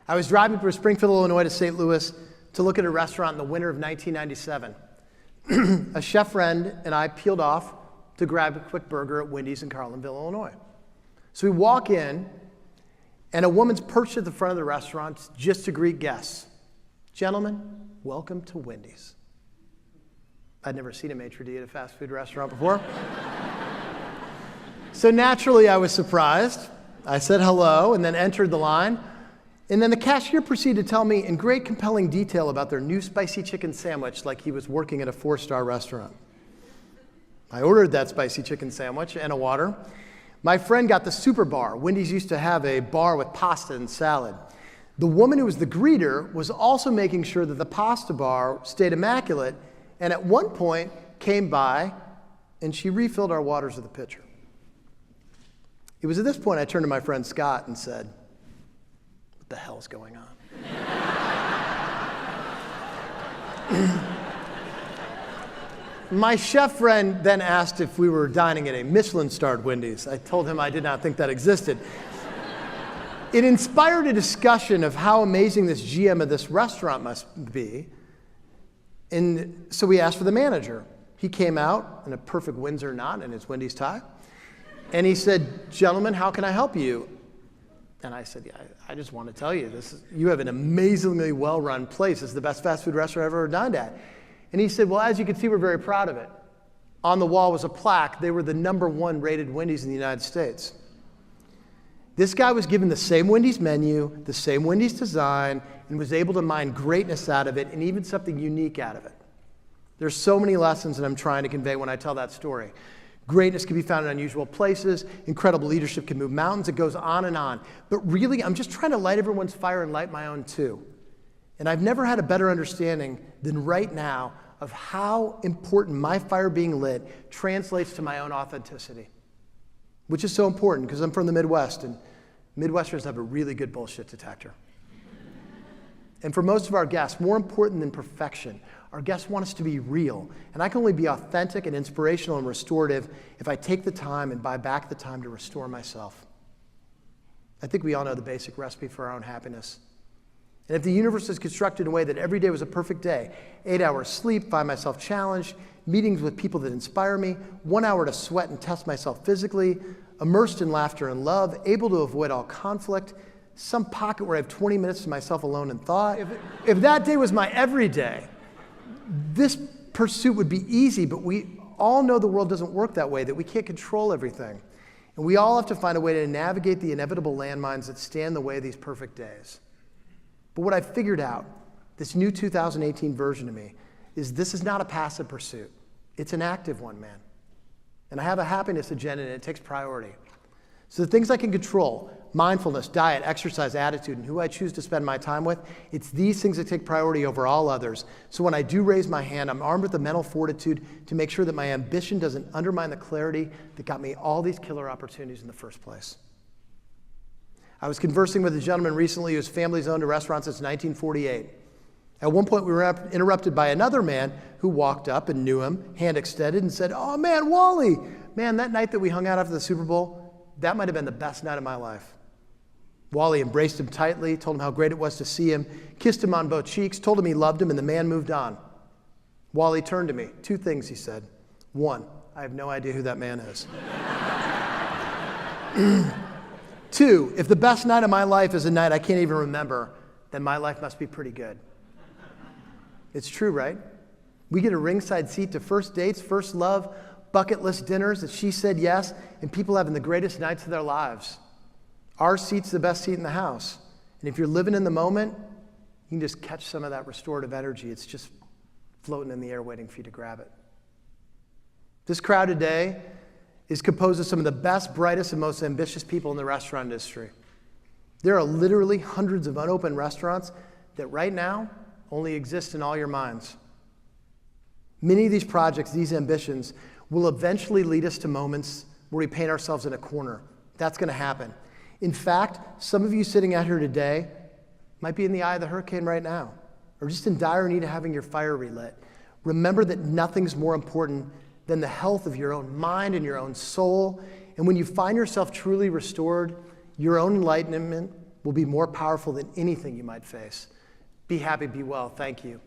I was driving from Springfield, Illinois to St. Louis to look at a restaurant in the winter of 1997. A chef friend and I peeled off to grab a quick burger at Wendy's in Carlinville, Illinois. So we walk in, and a woman's perched at the front of the restaurant just to greet guests. Gentlemen, welcome to Wendy's. I'd never seen a maitre d' at a fast food restaurant before. So naturally, I was surprised. I said hello and then entered the line. And then the cashier proceeded to tell me in great compelling detail about their new spicy chicken sandwich like he was working at a 4-star restaurant. I ordered that spicy chicken sandwich and a water. My friend got the super bar. Wendy's used to have a bar with pasta and salad. The woman who was the greeter was also making sure that the pasta bar stayed immaculate, and at one point came by and she refilled our waters with a pitcher. It was at this point I turned to my friend Scott and said, "What the hell's going on?" My chef friend then asked if we were dining at a Michelin-starred Wendy's. I told him I did not think that existed. It inspired a discussion of how amazing this GM of this restaurant must be. And so we asked for the manager. He came out in a perfect Windsor knot and his Wendy's tie. And he said, "Gentlemen, how can I help you?" And I said, "Yeah, I just want to tell you, you have an amazingly well-run place. It's the best fast food restaurant I've ever dined at." And he said, "Well, as you can see, we're very proud of it." On the wall was a plaque. They were the #1 rated Wendy's in the United States. This guy was given the same Wendy's menu, the same Wendy's design, and was able to mine greatness out of it and even something unique out of it. There's so many lessons that I'm trying to convey when I tell that story. Greatness can be found in unusual places. Incredible leadership can move mountains. It goes on and on. But really, I'm just trying to light everyone's fire and light my own too. And I've never had a better understanding than right now of how important my fire being lit translates to my own authenticity, which is so important because I'm from the Midwest, and Midwesterners have a really good bullshit detector. And for most of our guests, more important than perfection, our guests want us to be real. And I can only be authentic and inspirational and restorative if I take the time and buy back the time to restore myself. I think we all know the basic recipe for our own happiness. And if the universe is constructed in a way that every day was a perfect day, 8 hours sleep, find myself challenged, meetings with people that inspire me, 1 hour to sweat and test myself physically, immersed in laughter and love, able to avoid all conflict, some pocket where I have 20 minutes to myself alone in thought. If that day was my everyday, this pursuit would be easy, but we all know the world doesn't work that way, that we can't control everything. And we all have to find a way to navigate the inevitable landmines that stand in the way of these perfect days. But what I've figured out, this new 2018 version of me, is this is not a passive pursuit. It's an active one, man. And I have a happiness agenda, and it takes priority. So the things I can control, mindfulness, diet, exercise, attitude, and who I choose to spend my time with, it's these things that take priority over all others. So when I do raise my hand, I'm armed with the mental fortitude to make sure that my ambition doesn't undermine the clarity that got me all these killer opportunities in the first place. I was conversing with a gentleman recently whose family's owned a restaurant since 1948. At one point, we were interrupted by another man who walked up and knew him, hand extended, and said, "Oh man, Wally, man, that night that we hung out after the Super Bowl, that might have been the best night of my life." Wally embraced him tightly, told him how great it was to see him, kissed him on both cheeks, told him he loved him, and the man moved on. Wally turned to me. 2 things, he said. 1, I have no idea who that man is. 2, if the best night of my life is a night I can't even remember, then my life must be pretty good. It's true, right? We get a ringside seat to first dates, first love, bucket list dinners that she said yes, and people having the greatest nights of their lives. Our seat's the best seat in the house. And if you're living in the moment, you can just catch some of that restorative energy. It's just floating in the air waiting for you to grab it. This crowd today is composed of some of the best, brightest, and most ambitious people in the restaurant industry. There are literally hundreds of unopened restaurants that right now only exist in all your minds. Many of these projects, these ambitions, will eventually lead us to moments where we paint ourselves in a corner. That's going to happen. In fact, some of you sitting out here today might be in the eye of the hurricane right now, or just in dire need of having your fire relit. Remember that nothing's more important than the health of your own mind and your own soul. And when you find yourself truly restored, your own enlightenment, will be more powerful than anything you might face. Be happy, be well. Thank you.